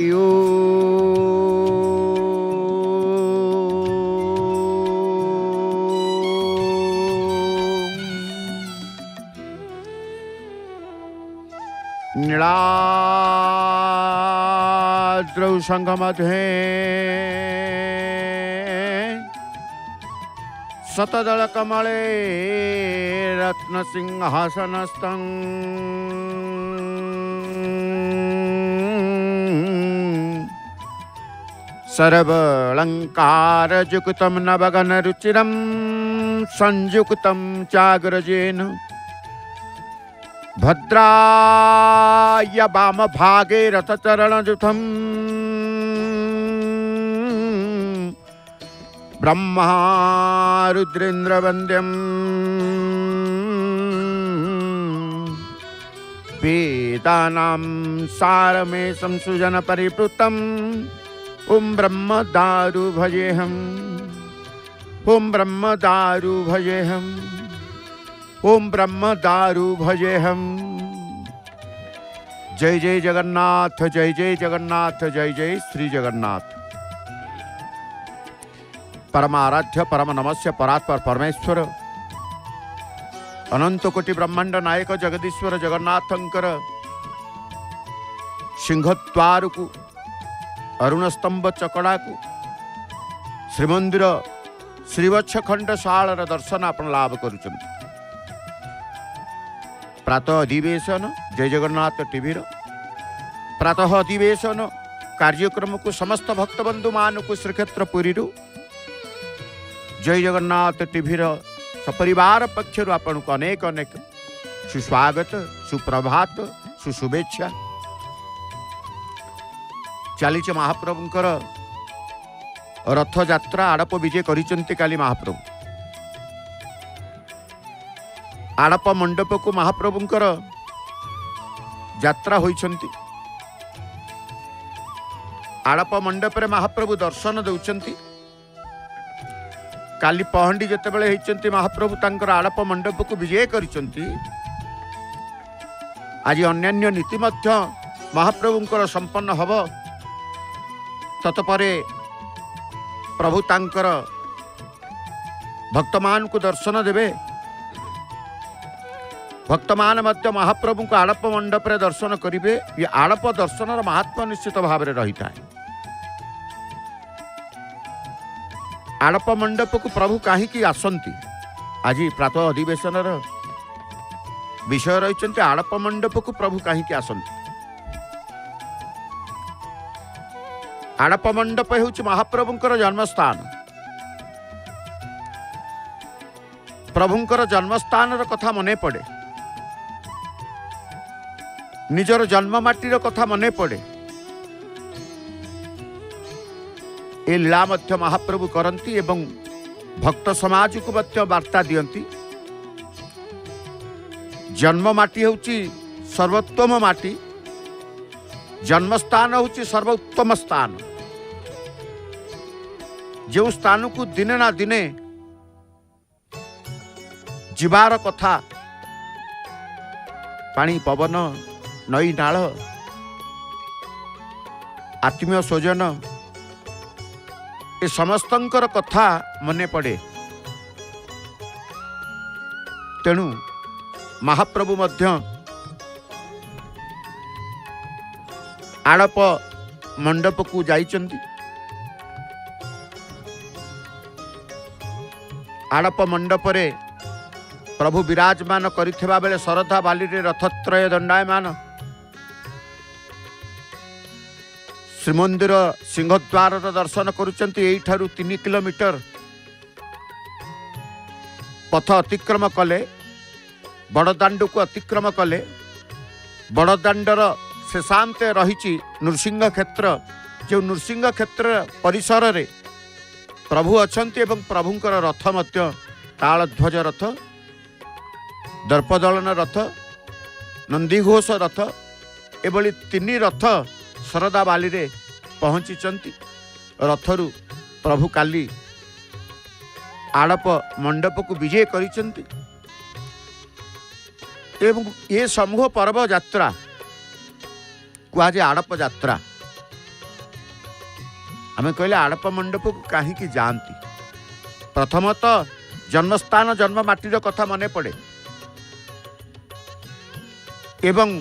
यो नीलाद्रौ संगमध्ये शतदल कमले रत्न सिंहासनस्थं सर्वालंकारयुक्तं नवगण रुचिरं संयुक्तं चाग्रजेन भद्राय वाम भागे रथचरणयुतं ब्रह्मा रुद्रेन्द्रवन्द्यं वेदानां सारमेशं सुजन परिप्लुतं ओं ब्रह्म दारु भजेहम् ओं ब्रह्म दारु भजेहम् ओं ब्रह्म दारु भजेहम्। जय जय जगन्नाथ, जय जय जगन्नाथ, जय जय श्री जगन्नाथ। परमाराध्य परम नमस्य परात्पर परमेश्वर अनंत कोटि ब्रह्मांड नायक जगदीश्वर जगन्नाथंकर सिंहद्वार को अरुण स्तंभ चकड़ा को श्रीमंदिर श्रीवत्स खंड शालार दर्शन आपण लाभ करुछन। प्रातः अधिवेशन जय जगन्नाथ टीवी प्रातः अधिवेशन कार्यक्रम को समस्त भक्तबंधु मान को श्रीक्षेत्र पुरी जय जगन्नाथ टीवी सपरिवार पक्षर आपण को अनेक अनेक सुस्वागत सुप्रभात सुशुभेच्छा। चली महाप्रभुंकर रथ यात्रा आड़प विजय करिसेंती काली महाप्रभु आड़प मंडप को महाप्रभुंकर यात्रा होइछंती। आड़प मंडप रे महाप्रभु दर्शन दउछंती। काली पहंडी जेतेबेले होइछंती महाप्रभु तांकर आड़प मंडप को विजय करिसेंती। आज अन्यान्य नीति मध्य महाप्रभुंकर संपन्न हब। तत्परे प्रभु तांकर भक्तमान को दर्शन देवे। भक्तमान मध्य महाप्रभु को आड़प मंडप रे दर्शन करिवे। ये आड़प दर्शन महात्मा निश्चित भाव में रही था। आड़प मंडप को प्रभु कहीं आसंती। आज प्रातः अधिवेशन विषय रही आड़प मंडप को प्रभु कहीं आसंती। आड़प मंडप होउछि महाप्रभुंकर जन्मस्थान। प्रभुंकर जन्मस्थान कथा मने पड़े। निजर जन्म माटीर कथा मने पड़े। ए लीला मध्य महाप्रभु करती एवं भक्त समाज को मध्य वार्ता दियंती। जन्म माटी होउछि सर्वोत्तम माटी। जन्मस्थान होउछि सर्वोत्तम स्थान। जो स्थान को दिने ना दिने जीवार कथा पानी पवन नई नाल आत्मीय स्वजन ए समस्तंकर कथा मने पड़े। तेणु महाप्रभु मध्य आड़प मंडप को जाइचंती। आड़प मंडप रे प्रभु विराजमान करिथिबा बेले शरधा बाली रे रथत्रय दंडायमान। श्रीमंदिर सिंहद्वार दर्शन करुचंती। एई ठारू 3 किलोमीटर पथ अतिक्रम कले बड़दाण्ड को अतिक्रम कले। बड़दाण्डर शेषांते रही नृसिंह क्षेत्र। जो नृसिंह क्षेत्र परिसर रे प्रभु अछंती एवं प्रभुंकर रथ मध्य तालध्वज रथ दर्पदलन रथ नंदीघोष रथ एभली 3 रथ शरदा बाली रे पहुंची रथरु प्रभु काली आड़प मंडप को विजय करिसेंती। एवं ये समूह पर्व यात्रा कुआजे आड़प यात्रा आमे कहले आड़प मंडप को कहीं जाती प्रथमतः जन्मस्थान जन्म माटीर कथा मने पड़े एवं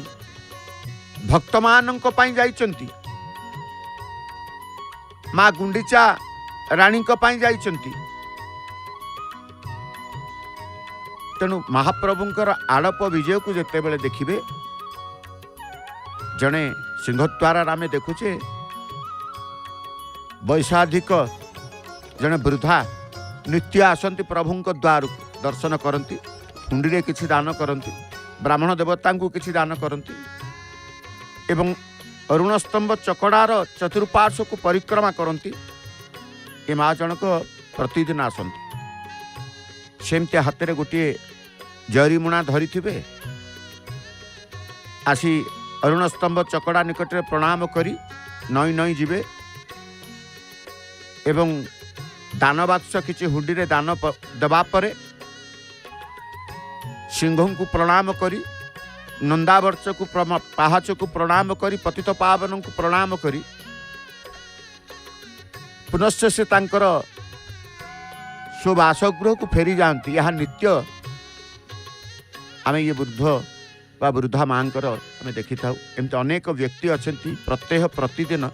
भक्त मानक पई जाइचंती माँ गुंडीचा रानी जाइचंती तेणु महाप्रभुंकर आड़प विजय को जिते बेले देखिबे जड़े सिंहद्वार आम देखुचे वैशाधिक जड़े वृद्धा नित्य आसती प्रभु द्वार दर्शन करती हुंडी किसी दान करती ब्राह्मण देवता को किसी दान करती एवं अरुण स्तंभ चकड़ार चतुर्पार्श्व को परिक्रमा करती ए माँ जनक प्रतिदिन आसती सेमती हाथ में गोटे जरीमुणा धरी आसी अरुण स्तंभ चकड़ा निकट में प्रणाम करी नई नई जीवे एवं दान बाक्स किसी हुंडी रे दान देवा परे सिंह को प्रणाम करी नंदावर्ष को पाहाच को प्रणाम करी पतित पावन को प्रणाम करी पुनश्च से तांकर स्वबासगृह को फेरी जाती यह नित्य आम ये वृद्ध व वृद्धा मांकर आम देखी था एमती अनेक व्यक्ति अच्छा प्रत्यह प्रतिदिन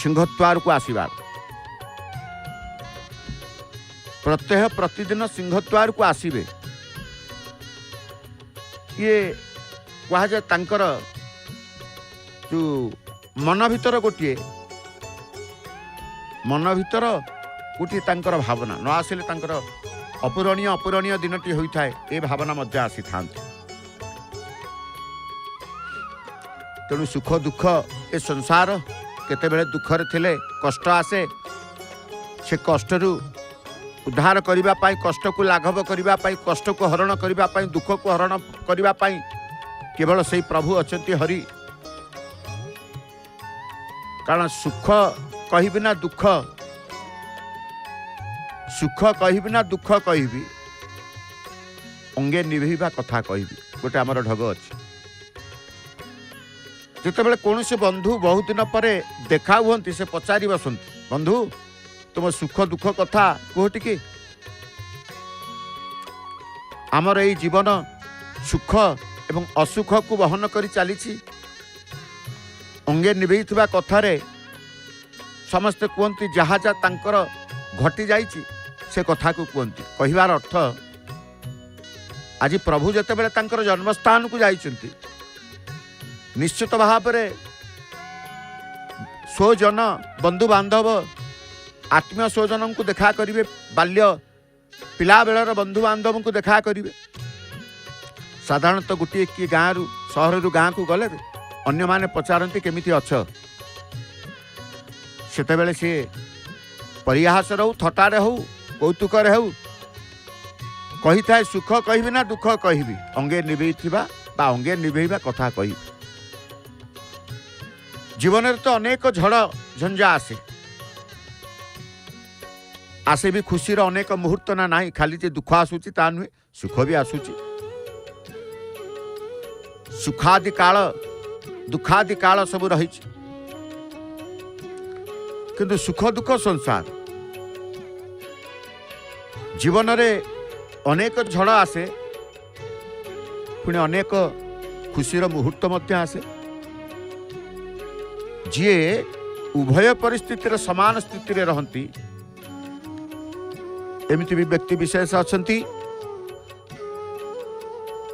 सिंहद्वार को आसबार प्रत्यह प्रतिदिन सिंहद्वार को आसबे ये कह जाए तांकर जो मन भीतर गोटे तांकर भावना न आसिले तांकर अपूरणीय दिनटी होता है ये भावना मध्य आसी था तेणु सुख दुख ए संसार केतेबेले दुखरे थिले कष्ट आसे से कष्टरू उद्धार करने कष्ट को लाघव करने कष्ट को हरण करने दुख को हरण करने केवल से प्रभु अचंती हरि कारण सुख कहबी ना दुख दुख कहबी अंगे निभेबा कथा कहबी गोटे आमर ढग अच्छे जिते कौन से बंधु बहुत दिन पर देखा हुंती से पचारि बसंती बंधु तुम सुख दुख कथा कह टिके आमर यही जीवन सुख एवं असुख को बहन कर चली अंगे निभे कथार समस्ते कहते जहाँ जहाँ तांकर घटी जाइए से कथा को कहते कहिबार अर्थ आज प्रभु जिते बड़े तांकर जन्मस्थान को जाइछंती निश्चित भाव में स्वजन बंधु बांधव आत्मीय स्वजन को देखा करेंगे बाल्य पिला बेलर बंधु बांधव को देखा करेंगे साधारणतः गोटे किए गाँव रु सहर रु गाँ को गले अन्य माने पचारती केमिति अछ सेतेबेले सी परिहास हो थटारे हो कौतुकरे हो कही थाए सुख कहबी ना दुख कहबी अंगे निभे अंगे निभेबा कथा कही जीवन में तो अनेक झड़ झंझा आसे भी खुशीर अनेक मुहूर्त ना नहीं खाली जे दुख आसूची ता नुहे सुख भी आसूची सुखादि काल दुखादि काल सब रही किंतु सुख दुख संसार जीवन में अनेक झड़ आसे पुणी अनेक खुशीर मुहूर्त मध्य आसे जी उभय परिस्थिति समान स्थिति रे रहंती एमती भी व्यक्ति विशेष अच्छी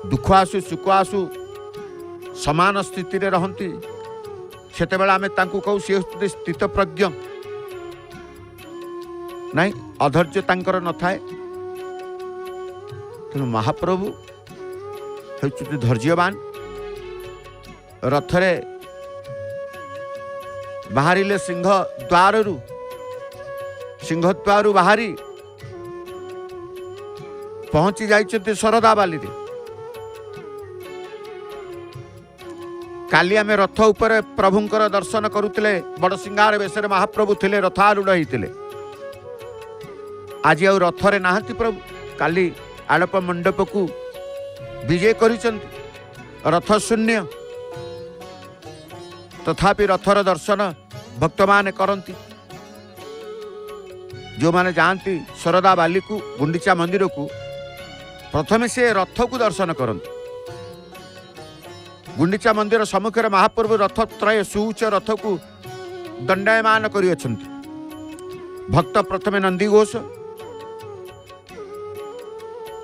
दुख आसु सुख आसु समान स्थिति रे रहंती सेते बेला आमे तांकु कहू से स्थित प्रज्ञ नहीं अधैर्य तांकर न थाए तेणु महाप्रभु हेउचुति धैर्यवान रथरे बाहरिले सिंह द्वार बाहरी पहुंची जाइछन्ति शरदा बाली रे काली आमे रथ ऊपर प्रभुंकर दर्शन करुतिले बड़ सिंगार बेसरे महाप्रभु थिले रथारूढ़ होइतिले आज आउ रथरे नाहंती प्रभु काली आड़प मंडप को विजय करिसन्ति रथ शून्य तथापि रथर दर्शन भक्त माने करंती जो माने जानती शरदा बाली को गुंडीचा मंदिर को प्रथमे से रथ को दर्शन करते। गुंडीचा मंदिर सम्मुख में महाप्रभु रथ त्रय सुउच्च रथ को दंडायमान करी अछंती। भक्त प्रथमे नंदीघोष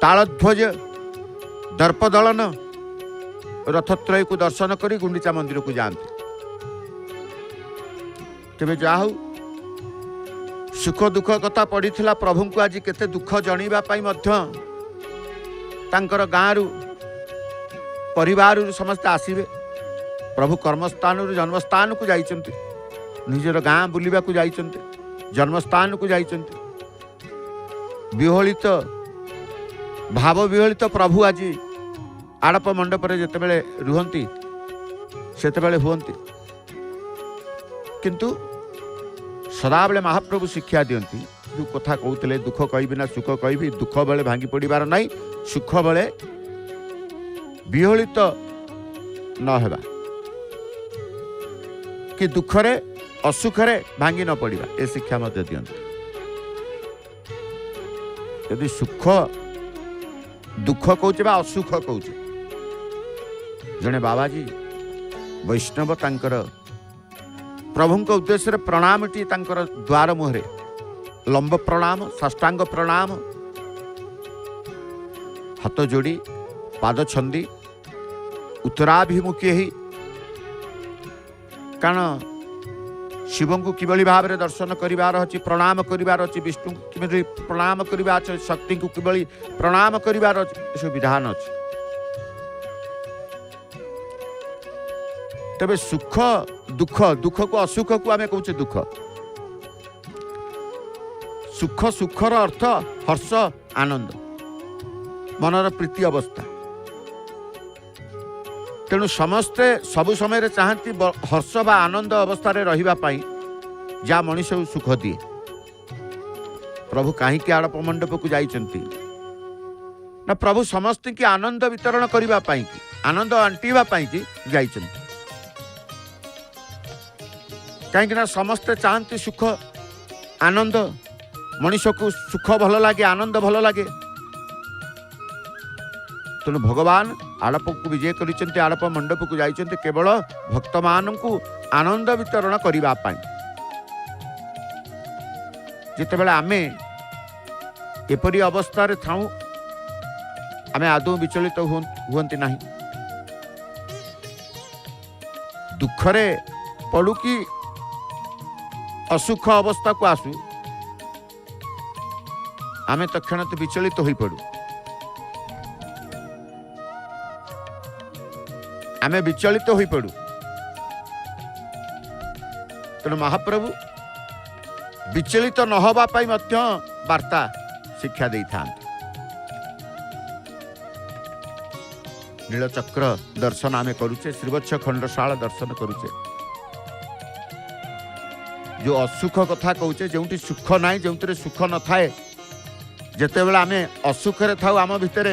तालध्वज दर्पदलन रथत्रय को दर्शन करी गुंडीचा मंदिर को जाते। तेरे जाहु सुख दुख कथा पड़ी प्रभु को आज केते दुख जणीवार गाँव परिवार समस्ते आसवे। प्रभु कर्मस्थान जन्मस्थान को जाइछन्ति, निजर गाँ बुलिबा को जाइछन्ति, जन्मस्थान को जाइछन्ति। विहलित भाव विहलित प्रभु आज आड़प मंडप जितेबले रुहंती सेतेबले हुअंती, किंतु सदाबले महाप्रभु शिक्षा दियंती जो कथा कहते दुख कहबी ना सुख कहबी, दुख बेले भांगी पड़ार नहीं, सुख बेले विहलित न हेबा कि दुखरे असुखरे भांगी न पड़ा, ए शिक्षा मत दियंती। यदि सुख दुख कहचे बा असुख कहचे, जने बाबाजी वैष्णव तांकर प्रभु उद्देश्य प्रणामटी द्वार मुहरे लंब प्रणाम साष्टांग प्रणाम हाथ जोड़ी पाद छंदी उत्तराभिमुखी ही, कारण शिव को किभली भाव में दर्शन करिवार अछि, प्रणाम करिवार अछि, विष्णु को किभली प्रणाम करिवार अछि, शक्ति को किभली प्रणाम करिवार अछि, सब विधान अछि। तबे सुख दुख दुख को असुख को आमे कहूचे दुख। सुख सुखर अर्थ हर्ष आनंद मनर प्रीति अवस्था। तेणु समस्ते सबु समय चाहती हर्ष बा आनंद अवस्था रहिबा पाई जा मनीष सुख दिए। प्रभु कहीं आड़प मंडप को जाइछन्ति ना, प्रभु समस्त की आनंद वितरण करिबा पाई की, आनंद आंटीबा पाई की जाइछन्ति। कहीं ना समस्ते चाहती सुख आनंद, मनीष को सुख भल लगे, आनंद भल लगे। तेणु भगवान आड़प को विजय करिसेंति, आड़प मंडप को जाइसेंति केवल भक्त मान को आनंद वितरण करिबा पाई। जितेबेले आमे एपरी अवस्था रे थाऊ आमे आदौ विचलित हुअंति नाही। दुखरे पड़ू कि असुख अवस्था को आसु आमे तत्क्षणात विचलित हो पड़ू, आमे विचलित हो पड़ू। तेणु महाप्रभु विचलित न होबा पाई मध्य वार्ता शिक्षा दे था। नीलचक्र दर्शन आमे करुचे, श्रीवत्स खंडशाला दर्शन करुचे। जो असुख कथा कहूचे, जो सुख ना जो सुख न थाए, जितेबले आमे असुखरे थाऊ आम भितर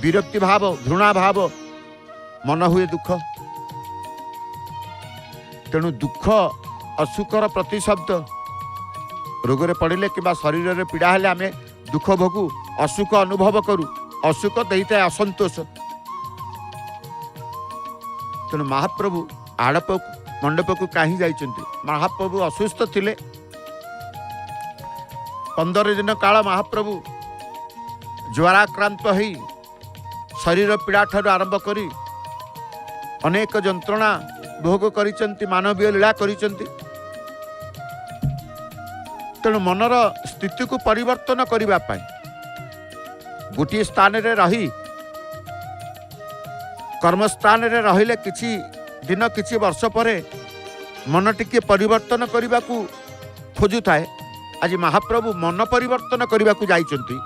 विरक्ति भाव घृणा भाव मन हुए दुख। तेणु दुख असुखर प्रतिशब्द, रोगरे पड़े कि शरीर में पीड़ा हेले आमे दुख भोगू, असुख अनुभव करू, असुख देता है असंतोष। तेणु महाप्रभु आड़प मंडप को कहीं जाइछन्ति। महाप्रभु असुस्थ थिले, 15 दिन काल महाप्रभु ज्वराक्रांत होई शरीर पीड़ा ठारू आरंभ करी अनेक जंत्रणा भोग करिसेंति, मानवीय लीला करिसेंति। तेणु मनर स्थिति को परिवर्तन करिबा पाई गोटे स्थान रे रही कर्मस्थान रे रहिले किछि दिन किछि वर्ष पर मन टिके परिवर्तन करने को खोजु थाए। आज महाप्रभु मन परिवर्तन करने को जाइछन्ति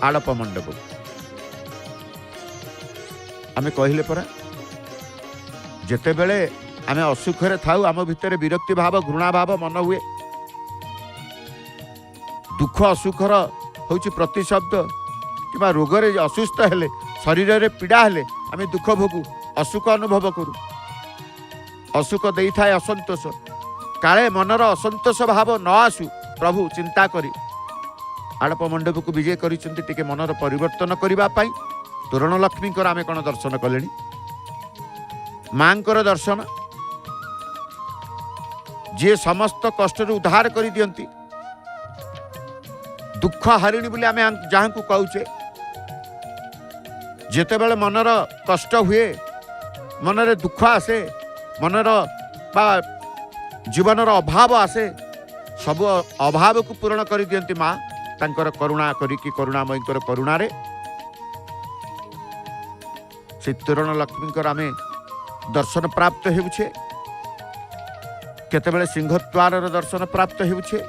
आड़प मंडप। आमे कहले परा जेते बेले आमे असुखरे थाउ आम भितर विरक्ति भाव घृणा भाव मन हुए। दुख असुखर होछि प्रतिशब्द कि रोगरे असुस्थ हेले शरीर रे पीड़ा हेले आमे दुख भोगू, असुख अनुभव करू। असुख दे थाए असंतोष, काले मनर असंतोष भाव न आसु प्रभु चिंता करी आड़प मंडप को विजय कर मनर परिवर्तन करने तोरण लक्ष्मी आम कौन दर्शन कले माँ दर्शन जी समस्त कष्ट उद्धार कर दियंती दुख हारिणी बोली आम जहाँ को कहुचे जिते बड़े मनर कष्ट हुए मनरे दुख आसे मनर जीवनर अभाव आसे सब अभाव को पूरण कर दियंती माँ तांकर करुणा करिकी करुणामयी करुणारे से तोरण लक्ष्मी आमे दर्शन प्राप्त होउछे केतेबेले सिंहद्वार दर्शन प्राप्त होउछे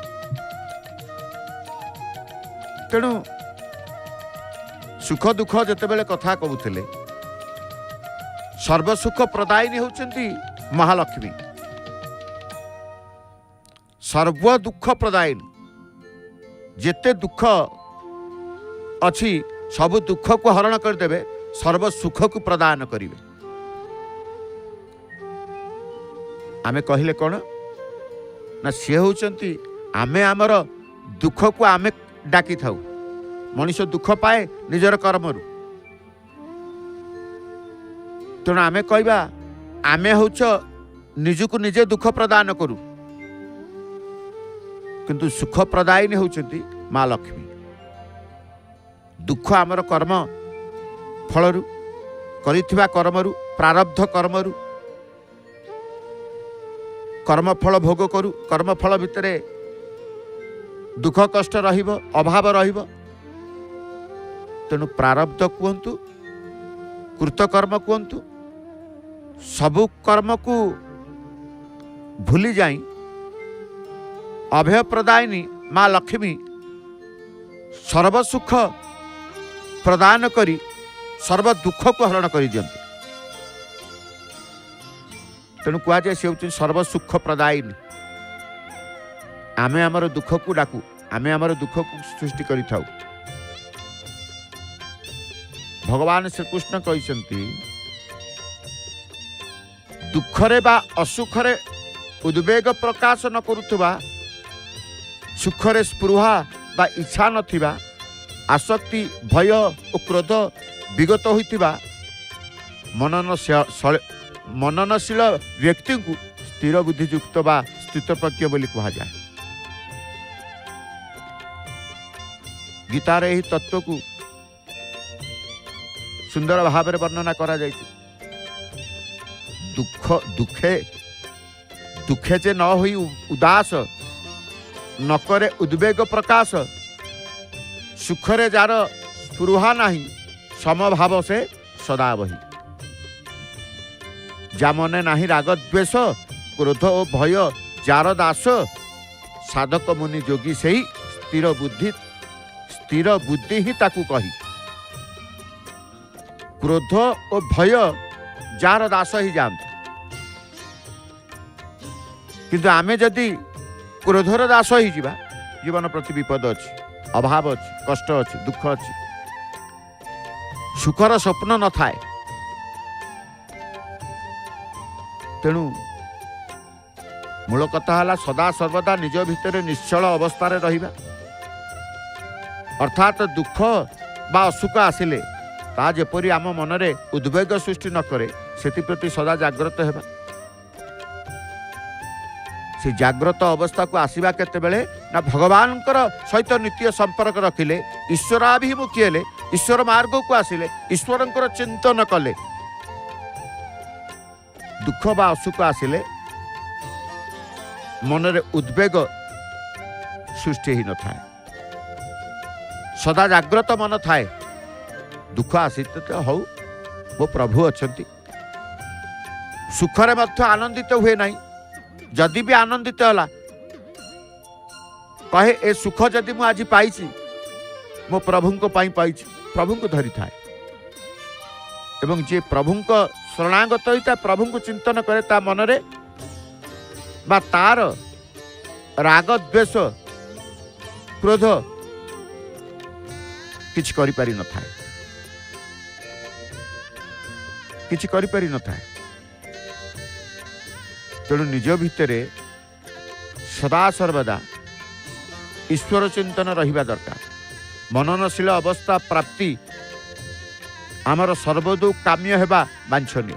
तेणु सुख दुख जेतेबेले कथा कहूथिले सर्वसुख प्रदायिनी होउछंती महालक्ष्मी सर्व दुख प्रदायिनी जेते दुख अच्छी सब दुख को हरण करदेवे सर्व सुख को प्रदान करिवे आमे कहले कौन ना सी होउचंती आमे आमर दुख को आमे डाकी थाउ मनुष्य दुख पाए निजर कर्मरु तेणु आमे कहबा आमे होउछ निजको निजे दुख प्रदान करू किंतु सुख प्रदायिनी होउचंती माँ लक्ष्मी दुख आमर कर्म फलरू करिथिबा कर्मरू प्रारब्ध कर्मरू कर्मफल भोग करू कर्मफल भितरे दुख कष्ट रहिबो अभाव रहिबो तेणु प्रारब्ध कहतु कृतकर्म कहतु सबु कर्म को भूली जाई अभय प्रदायिनी माँ लक्ष्मी सर्वसुख प्रदान करी सर्व दुख को हरण कर दियंती तेणु कहुए सी हूँ सर्वसुख प्रदायिनी आमे आमर दुख को डाकू आमे आमर दुख को सृष्टि करि थाउ भगवान श्रीकृष्ण कहते दुखरे बा असुखरे उद्वेग प्रकाश न करुवा सुखरे स्पृहा बा इच्छा नथिबा आसक्ति भय और क्रोध विगत होइतिबा मननशील व्यक्ति को स्थिर बुद्धियुक्त बा स्थितप्रज्ञ बोली कहा जाए गीतार यही तत्व को सुंदर भाव में वर्णना करा जायछि दुख दुखे दुखे जे न होई उदास न करे उद्वेग प्रकाश सुखरे जार स्पृहा नहीं समभाव से सदा बही जामने नाही राग द्वेष क्रोध और भय जार दास साधक मुनि जोगी से ही स्थिर बुद्धि ही ताकू कही क्रोध और भय जार दास ही जानते किंतु आमे जदि क्रोधर दास ही जीवा जीवन प्रति विपद अच्छी अभाव अच्छी कष्ट अच्छी दुख अच्छी सुखर स्वप्न न थाए तेणु मूल कथा है सदा सर्वदा निज भितर निश्चल अवस्था रहिबा अर्थात दुख बा असुख आसिले ता जेपरि आम मनरे उद्वेग सृष्टि न करे सेति प्रति सदा जाग्रत हेबा से जाग्रत अवस्था को आसीबा केतेबेले ना भगवान सहित नित्य संपर्क रखिले ईश्वराभिमुखी हेले ईश्वर मार्ग को आसिले ईश्वर चिंतन कले दुख बा असुख आसिले मनरे उद्वेग सृष्टि ही न थाए सदा जाग्रत मन थाए दुख आसित तो हौ वो प्रभु अच्छंती सुखरे मध्य आनंदित हुए नहीं जदि भी आनंदित होला कहे ए सुख जदि मु आज पाइछि मो प्रभु को पाई प्रभु को धरी थाए एवं जे प्रभु को शरणागत होता प्रभु को चिंतन करे ता मनरे बा तार राग द्वेष क्रोध किछि करि पारि न थाए किछि करि पारि न थाए तेणु निज भितरे सदा सर्वदा ईश्वर चिंतन रहिबा दरकार मननशील अवस्था प्राप्ति आमर सर्वदो काम्य हेबा वांछनीय।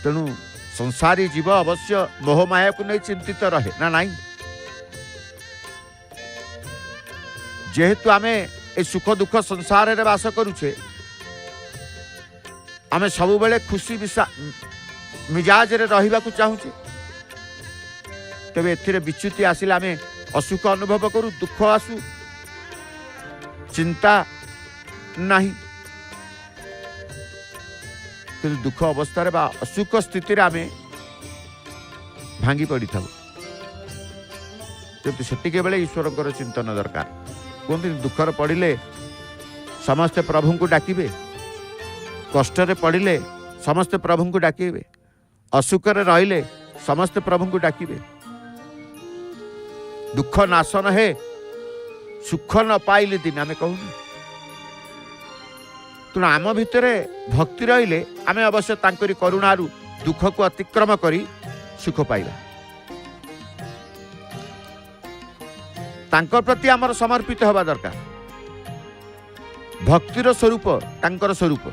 तेणु संसारी जीव अवश्य मोहमाया को नहीं चिंतित रहे ना नहीं। जेहेतु आमे ए सुख दुख संसार रे वास करुछे, आमे सब बेले खुशी मिजाज रे रहिबा को चाहूचे। तबे एथिरे विच्युति आसिले आमे असुख अनुभव करू, दुख आसु, चिंता नहीं। किंतु दुख अवस्था रे बा असुख स्थिति रे आमे भांगी पड़ी थाउ। जब सेटिके बेले ईश्वर कर चिंतन दरकार। कहते दुखर पड़िले समस्ते प्रभु को डाकिबे, कष्ट रे पड़िले समस्ते प्रभु को डाकिबे, असुख रे रहिले समस्ते प्रभु को डाकिबे। दुख नाशन है सुख न पाइले दिन आमे कहूना। तेणु आम भितर भक्ति रहिले आमे अवश्य तांकरी करुणारू दुख को अतिक्रम करी सुख पाइबा। तांकर प्रति आमर समर्पित हवा दरकार। भक्तिर स्वरूप तांकर स्वरूप।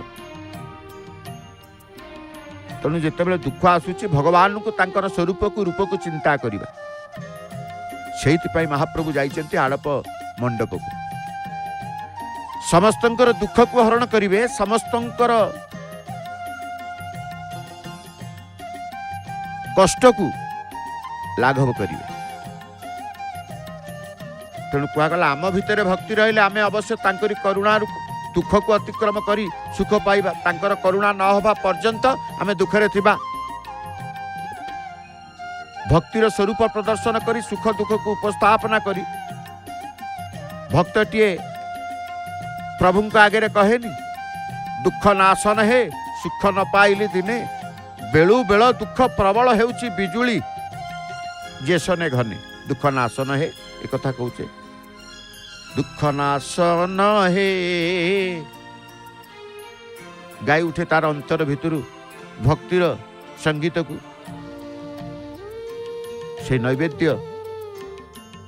तेणु जितेबाला दुख आसुची भगवान को तांकर स्वरूप को रूप को चिंता करिबा। सेइथिपाई महाप्रभु जाइचंती आड़प मंडप को। समस्तंकर दुख को हरण करिवे, समस्तंकर कष्ट को लाघव करिवे। तेणु कहगला आम भितर भक्ति रहिले आमे अवश्य तांकरी करुणा दुख को अतिक्रम करी सुख पाइबा। तांकर करुणा न होबा पर्यंत आमे दुखरे थिबा। भक्तिर स्वरूप प्रदर्शन करी सुख दुख को उपस्थापना करी भक्तटीए प्रभुଙ୍କ आगे कहेनी दुख नाशन है सुख न पाइली दिने, बेलू बेल दुख प्रबल हेउची बिजुली जेसने घने। दुख नाशन है एक कथा कहूचे। दुख नाशन है गाई उठे तार अंतर भितर भक्तिर संगीत को। से नैवेद्य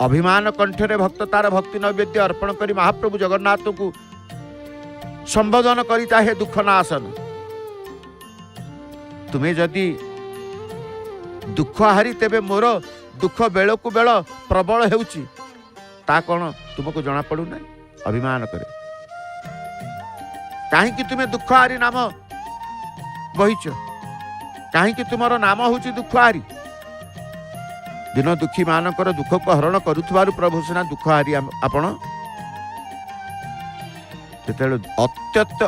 अभिमान कंठरे भक्त तार भक्ति नैवेद्य अर्पण करी महाप्रभु जगन्नाथ को संबोधन करिता है दुख नाशन। तुम्हें जदि दुख हारी तेबे मोर दुख बेल को बेल प्रबल हेउची ता कौन तुमको जना पड़ू ना। अभिमान करे कहीं तुम्हें दुख हारी नाम बहिच, कहीं तुमर नाम होची दुख हारी। दिन दुखी मानकर दुख को हरण करुथबारु प्रभु सिना दुख हारी आपण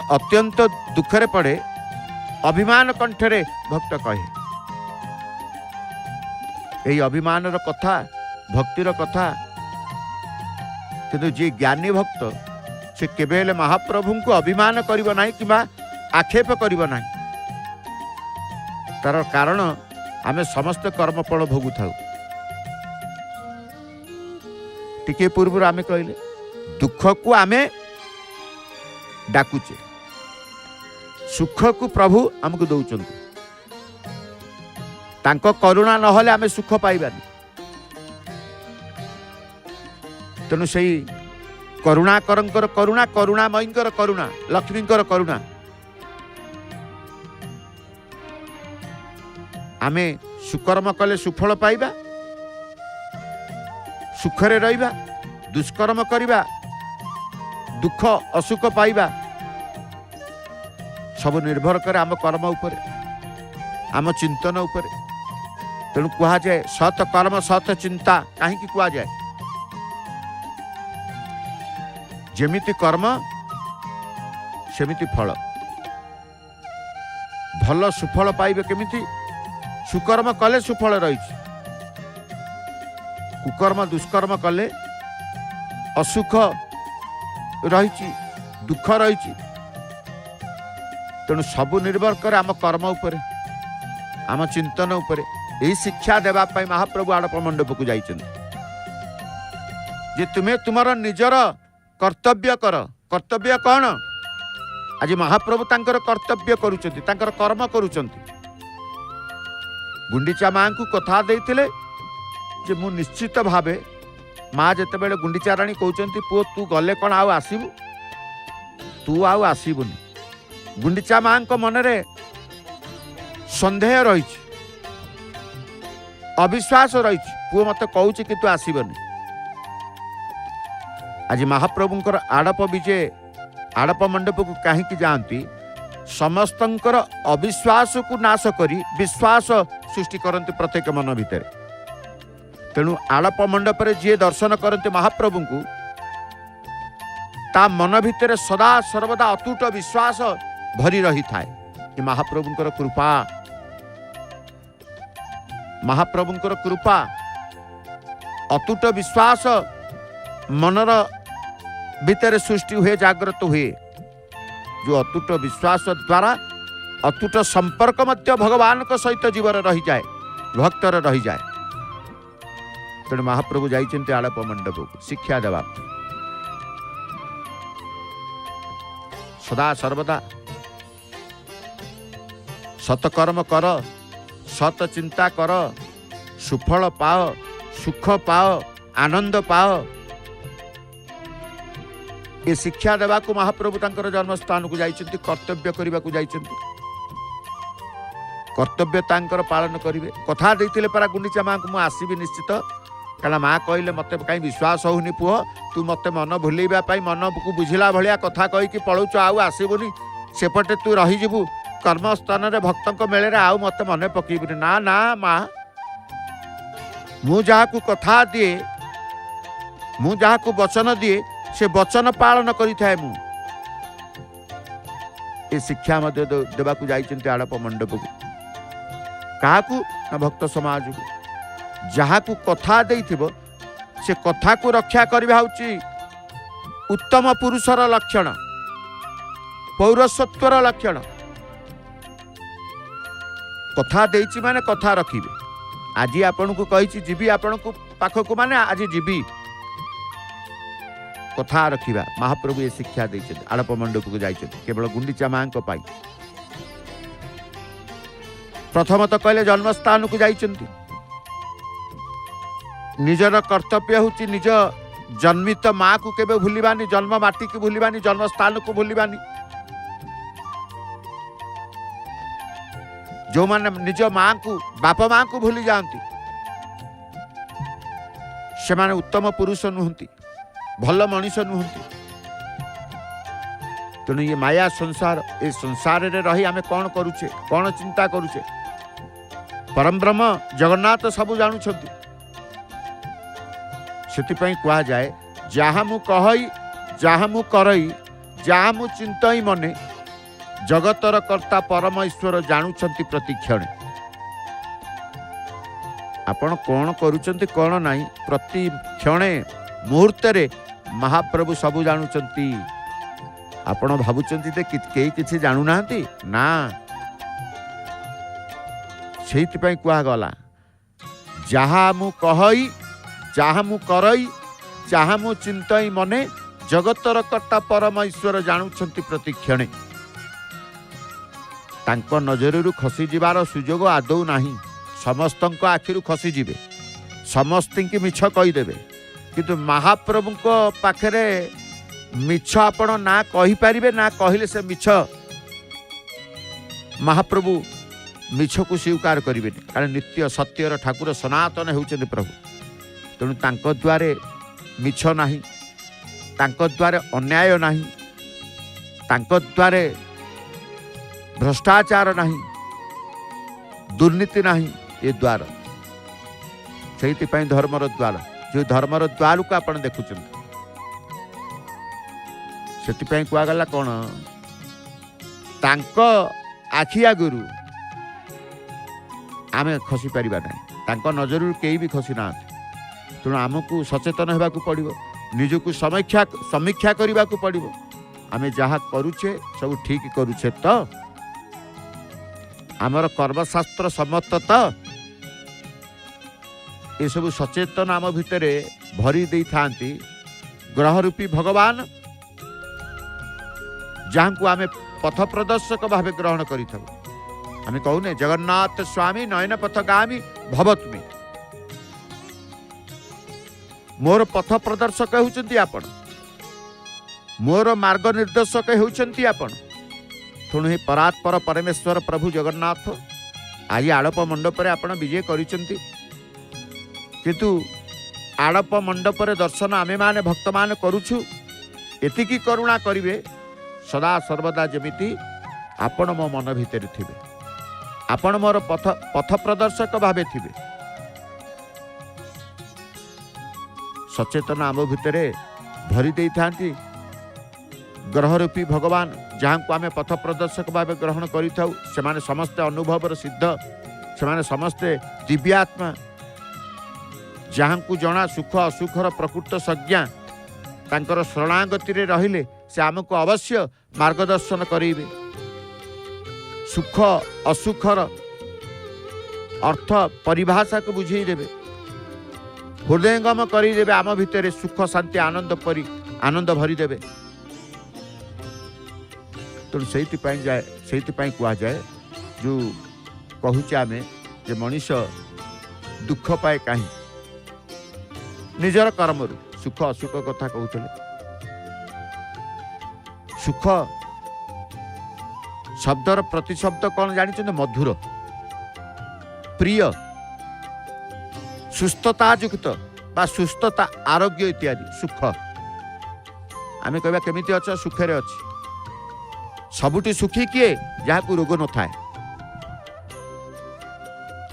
अत्यंत दुखरे पड़े अभिमान कंठरे भक्त कहे। यही अभिमान कथा भक्तिर कथा। किंतु जी ज्ञानी भक्त से केबेले महाप्रभु को अभिमान करिबो नाही किबा आक्षेप करिबो नाही। तार कारण आमे समस्त कर्मफल भोगु थाउ। टिके पूर्व आमे कहले दुख को आमे डाकुचे, सुख को प्रभु हमको दौरान। तांको करुणा न होले आमे सुख पाइबानी। तेणु से करुणाकरंकर करुणा, करुणामयींकर करुणा, लक्ष्मींकर करुणा आमे सुकर्म कले सुफल पाइबा, सुखरे रहिबा, दुष्कर्म करिबा दुख असुख पाइबा सब निर्भर करे आम कर्म उपरे, आम चिंतन उपरे। तेणु कह जाए सत कर्म सत चिंता। कहीं कह जाए जेमिति कर्म सेमिति फल। भल सुफल पाइबे केमिति? सुकर्म कले सुफल रही, कुकर्म दुष्कर्म कले असुख रही, दुख रही। तेणु सबु निर्भर करे आम कर्म उपरे, आम चिंतन उपरे। यही शिक्षा देवा पाई महाप्रभु आड़प मंडप को जाइछन जे तुम्हें तुमर निजर कर्तव्य कर। कर्तव्य कौन? आज महाप्रभु तांकर कर्तव्य करुचंती, तांकर कर्म करुचंती। गुंडीचा मां को कथा देइथिले जे मु निश्चित भावे माँ जितेबाला गुंडीचा राणी कहते पुओ तू गले कौन आउ आसबू तू आउ आसबुनि गुंडीचा माँ मनरे सन्देह रही अविश्वास रही पुओ मत कहूँ कि तू आसबनी आज महाप्रभुंकर आड़प विजे आड़प मंडप को कहीं जाती समस्तंकर अविश्वास को नाश करी विश्वास सृष्टि करते प्रत्येक मन भितर तेणु आड़प मंडप जी दर्शन करते महाप्रभु को ता मन भितर सदा सर्वदा अतुट विश्वास भरी रही थाए ये महाप्रभुंकर कृपा महाप्रभुंकर कृपा अतुट विश्वास मनर भितर सृष्टि हुए जागृत हुए जो अतुट विश्वास द्वारा अतुट संपर्क मध्य भगवान को सहित जीवर रही जाए भक्तर रही जाए तेणु महाप्रभु जाइछन्ति आड़प मंडप को शिक्षा देवा सदा सर्वदा सतकर्म कर सत चिंता कर सुफल पाओ सुख पाओ आनंद पाओ ये शिक्षा देवा को महाप्रभु तांकर जन्म स्थान को जाइछन्ति कर्तव्य करने को जाइछन्ति कर्तव्य तांकर पालन करिवे कथा देइथिले परा गुंडीचा माँ को मु आसीबी निश्चित कारण माँ कहले मते कहीं विश्वास होनी पुओ तू मते मन भूलेबा पाई मन को बुझिला भलिया कथा कहि कि पळौच आउ आसीबुनी सेपटे तू रही जीवु कर्म स्थान रे भक्तंक मेले रे आउ मते मने पकेबुनी ना ना माँ मु जहा को कथा दिए मु जहा को वचन दिए से वचन पालन करिथाए मु ए शिक्षा मध्य देवा को जाइछन्ति आड़प मंडप को काहाकू ना भक्त समाज को जहा को कथा देइथिबो से कथा को रक्षा करबा होची उत्तम पुरुषर लक्षण पौरसत्वर लक्षण कथा देइछि माने कथा रखिबे आज आपण को कहिछि जीवी आपण को पाखक माने आज जीवी कथा रखिबा महाप्रभु ये शिक्षा देइछन्ति आड़प मंडप को जाइछन्ति केवल गुंडीचा माँ को पाई प्रथमत कहले जन्मस्थान को जाइछन्ति निजर कर्तव्य होची निज जन्मित माँ को केबे भूलिबानी जन्म माटी को भूलिबानी जन्म स्थान को भूलिबानी जो माने निज माँ को बाप माँ को भूली जाती से माने उत्तम पुरुष नुहंती भल मनीष नुहंती तेणु ये माया संसार ए संसार रे रही आमे कौन करुचे कौन चिंता करुचे परम ब्रह्म जगन्नाथ सबु जानुछंती सेतिपई कहा जाए जहाँ मु कहई जहाँ मु करई जहाँ मु चिंतई मने जगतर कर्ता परम ईश्वर जानुछंती प्रतिक्षण आपण कौन करुचंती कौन नहीं प्रति क्षणे मुहूर्त रे महाप्रभु सबु जानुचंती आपण भाबुचंती ते केई किछि जानु नाहंती ना सेइतिपई कुआ गला जहाँ मु कहई जहाँ मु करई जहाँ मु चिंतई मने जगतर कर्ता परम ईश्वर जानुछंती प्रतिक्षणे तांको नजररू खसी जिबार सुजोग आदौ नाही समस्तंको आखिरु खसी जिबे समस्तिंकी मिछ कहि देबे किंतु महाप्रभु को पाखरे मिछ आपण ना कहि परिबे ना कहिले से मिछ महाप्रभु मिछ को स्वीकार करिवे कारण नित्य सत्यर ठाकुर सनातन होउछन्ति प्रभु तेणु तांको द्वारे मिछ नाही तांको द्वारे अन्याय नाही तांको द्वारे भ्रष्टाचार नाही दुर्नीति नाही ये द्वार से धर्मर द्वार जो धर्मर द्वार को आपण देखुं से कहगला कौन तांको आखि आगुरु आमे खसी पारिबा नहीं तांको नजर कई भी खसी ना तेणु आमको सचेतन होगा पड़ो निजको समीक्षा करने को पड़ो आमे जहाँ करुचे सब ठीक करुचे तो आमर कर्मशास्त्र सम्मत तो ये सब सचेतन आम भितर भरी दे था ग्रह रूपी भगवान जहाँ को आमे पथ प्रदर्शक भाव ग्रहण करें कहूने जगन्नाथ स्वामी नयन पथगामी भवतुमी मोर पथ प्रदर्शक होउचंती आपण, मोर मार्ग निर्देशक होउचंती आपण। तेणु हे परात्पर परमेश्वर प्रभु जगन्नाथ आज आड़प मंडप आपण विजय करिसंती, किंतु आड़प मंडप दर्शन आमे माने भक्त मान करूछु। एतिकी करुणा करिवे सदा सर्वदा जेमिति आपण मो मन भितर थिबे, आपण मोर पथ प्रदर्शक भावे थिबे। सचेतन आम भितर भरी दे थांती ग्रहरूपी भगवान, जहाँ को आमे पथ प्रदर्शक भावे ग्रहण करिथाउ। सेमाने समस्ते अनुभवर सिद्ध, सेमाने समस्ते दिव्यात्मा, जहाँ को जना सुख असुखर प्रकृत संज्ञा, तांकर शरणागति रे रहिले से आमको अवश्य मार्गदर्शन करेंगे। सुख असुखर अर्थ परिभाषा को बुझे देवे, हृदयंगम करदेवे, आम भितर सुख शांति आनंद भरी देवे। तो से कह जाए जो कहूचे आम जे मनीष दुख पाए कहीं निजर कर्म सुख असुख कथा कहते। सुख शब्दर प्रतिशब्द कौन जानी, मधुर, प्रिय, सुस्थता युक्त बा सुस्थता आरोग्य इत्यादि सुख। आमे कहबा केमिति अछ, सुखरे अछि। सबुठी सुखी किए जहाँ को रोग न थाए।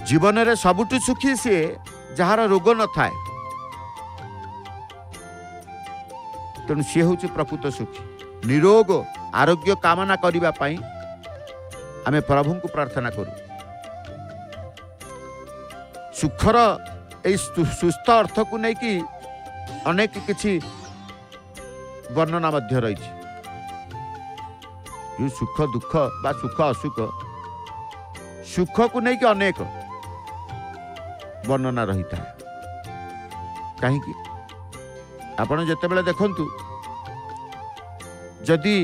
जीवन रे सबुठी सुखी सी जार रोग न थाए। तेणु सी हूँ प्रकृत सुखी। निरोग आरोग्य कामना करने पाई आमे प्रभु को प्रार्थना करूँ। सुखर ए सुस्थ अर्थ को लेकिन अनेक किछि वर्णना मध्य रही। सुख दुख बा सुख असुख, सुख को लेकिन अनेक वर्णना रही था। कहीं आपण जिते बड़े देखंतु, जदि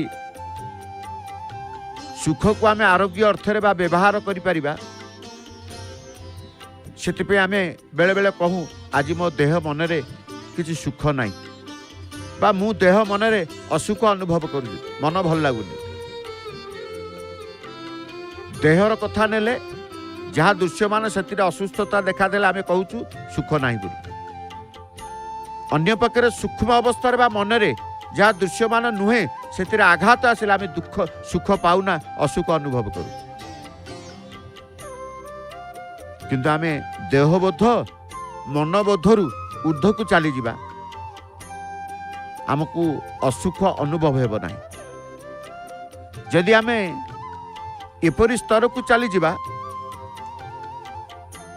सुख को आमे आरोग्य अर्थ बा व्यवहार करि परिबा, सेतिपे आमे बेले बेले कहूँ आज मो देह मन रे किछि सुख नाही, बा मु देह मन रे असुख अनुभव करू, मन भल लागुनी। देहर कथा नेले जहाँ दृश्यमान से असुस्थता देखादेले आमे कहूँ सुख नाही बोली। अन्य पक्षरे सूक्ष्म अवस्था बा मन रे जहाँ दृश्यमान नुहे से आघात आसिले आमे दुख सुख पाऊना, असुख अनुभव करू। किंतु आमे देहबोध मनबोधरु ऊर्ध्व को चली जिबा, आमको असुख अनुभव हेब नाही। जदि आमे एपरी स्तर को चली जिबा,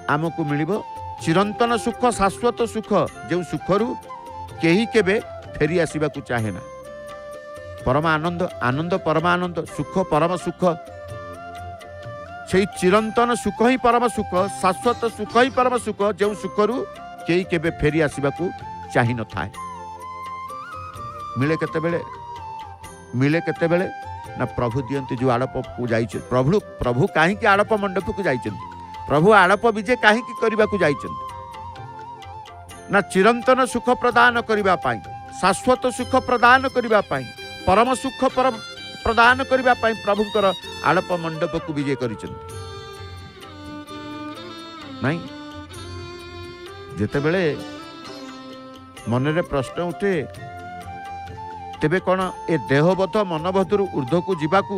आमको मिलिबो चिरंतन सुख, शाश्वत सुख, जो सुखरु केही केबे फेरी आसीबा को चाहे ना। परम आनंद, आनंद परमानंद, सुख परम सुख, से चिरंतन सुख ही परम सुख, शाश्वत सुख ही परम सुख, जो सुखरु केही केबे फेरी आसीबा को चाहि न थाए। मिले केतेबेले ना प्रभु दियंती जो आड़प को जाई। प्रभु कहीं आड़प मंडप को जाई, प्रभु आड़प विजय कहीं करने को जाई ना। चिरंतन सुख प्रदान करने पाई, शाश्वत सुख प्रदान करने पाई, परम सुख प्रदान करने पाई प्रभुंकर आड़प मंडप को विजय करिसें। नहीं जेतेबेले मन रे प्रश्न उठे, तेबे कौन ए देहबोध मनबोधर ऊर्ध्व को जीवाकू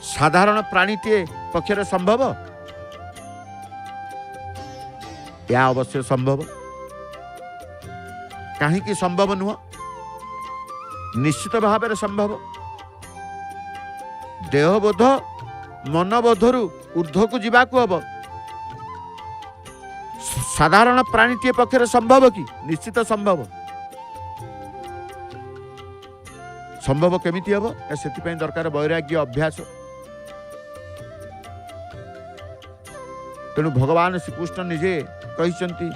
साधारण प्राणीटे पक्षर संभव? या अवश्य संभव, कहीं संभव नुह, निश्चित भाव में संभव। देहबोध मनबोधर ऊर्ध्व को जीवाकू हम साधारण प्राणीटे पक्षर संभव कि? निश्चित संभव। संभव केमिति हम? से दरकार वैराग्य अभ्यास। तेणु भगवान श्रीकृष्ण निजे कहिसंती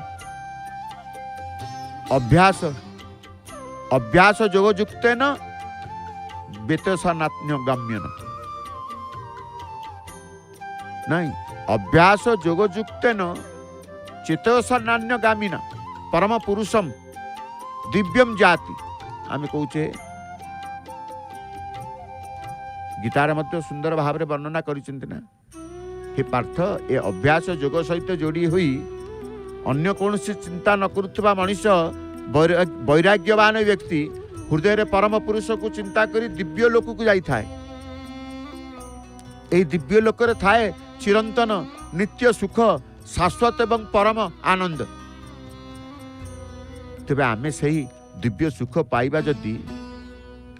अभ्यास अभ्यास योगयुक्तेन वेतसानात्म्यगम्येन। नहीं, अभ्यास योगयुक्तेन चेतसानान्यगामिना परम पुरुषम दिव्यम जाति आम कौचे गीतार मध्य सुंदर भाव में वर्णना करिसेंति हे पार्थ ए अभ्यास योग सहित जोड़ी हुई अन्य कौन चिंता न करुवा मनीष वैराग्यवान व्यक्ति हृदय रे परम पुरुष को चिंता करी दिव्य लोक को जाई थाए। ए दिव्य लोक रे थाए चिरंतन नित्य सुख शाश्वत एवं परम आनंद। तेबे आमे सही दिव्य सुख पाइबा जदि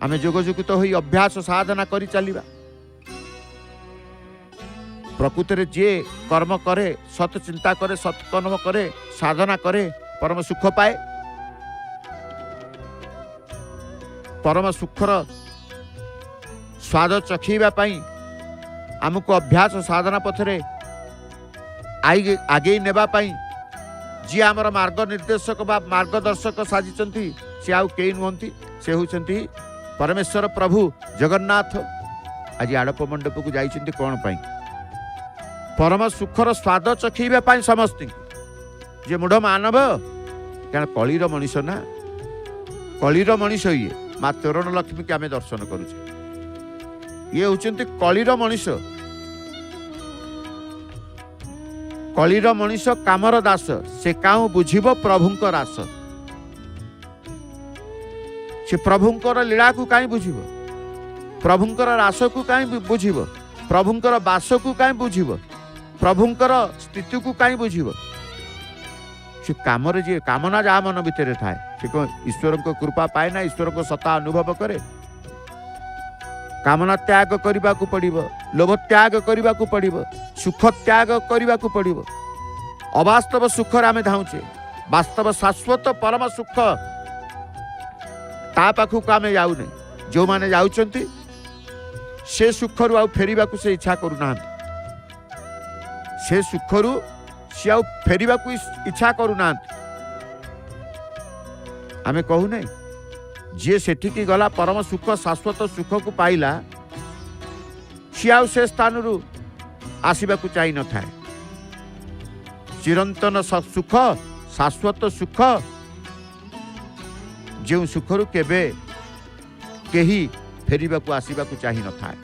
आमे जोगजुगित होई अभ्यास साधना करी चलिबा प्रकृति जे कर्म करे सत चिंता करे सत्कर्म करे साधना करे परम सुख पाए। परम सुखर स्वाद चखीबा पाई आमको अभ्यास साधना पथरे आगे नेबा पाई जी आमर मार्ग निर्देशक बा मार्गदर्शक साजिचंती से आउ केई नुहंती से होचंती परमेश्वर प्रभु जगन्नाथ। आज आड़प मंडप को जाइचंती कोन पाई परम सुखर स्वाद चखीबा पाई समस्त जे मूढ़ मानव क्या कलिर मनीष ना कलिर मनीष ये माँ तोरण लक्ष्मी के आम दर्शन करुचे ये होचंती कलिर मनीष कलिर मनीष कामर दास से काउ बुझिब प्रभुंकर रास से प्रभुंकर लीला को काई बुझिब प्रभुंकर रास को काई बुझिब प्रभुंकर बास को काई बुझिब प्रभुंकर स्थिति को काई बुझिब से काम जी कामना जहाँ मन भितर थाए से कौन ईश्वर को कृपा पाए ना ईश्वर को सत्ता अनुभव करे कामना त्याग करने को पड़िबो लोभ त्याग करने को पड़िबो सुख त्याग करने को पड़िबो अवास्तव सुख आमे धाउचे वास्तव शाश्वत परम सुख ता पाखु आमे जाऊने जो माने जाउचंती से सुखरु आउ फेरिबा को से इच्छा करूना से सुखरु से आउ फेरिबा को इच्छा करूना आमे कहू नहीं जे सेठिकी गला परम सुख शाश्वत सुख को पाइला सी आउ से स्थान आसवा को चाहि न थाए चिरंतन सुख शाश्वत सुख जो सुखरु केबे केही फेरिबा को आसवा को चाहि न थाए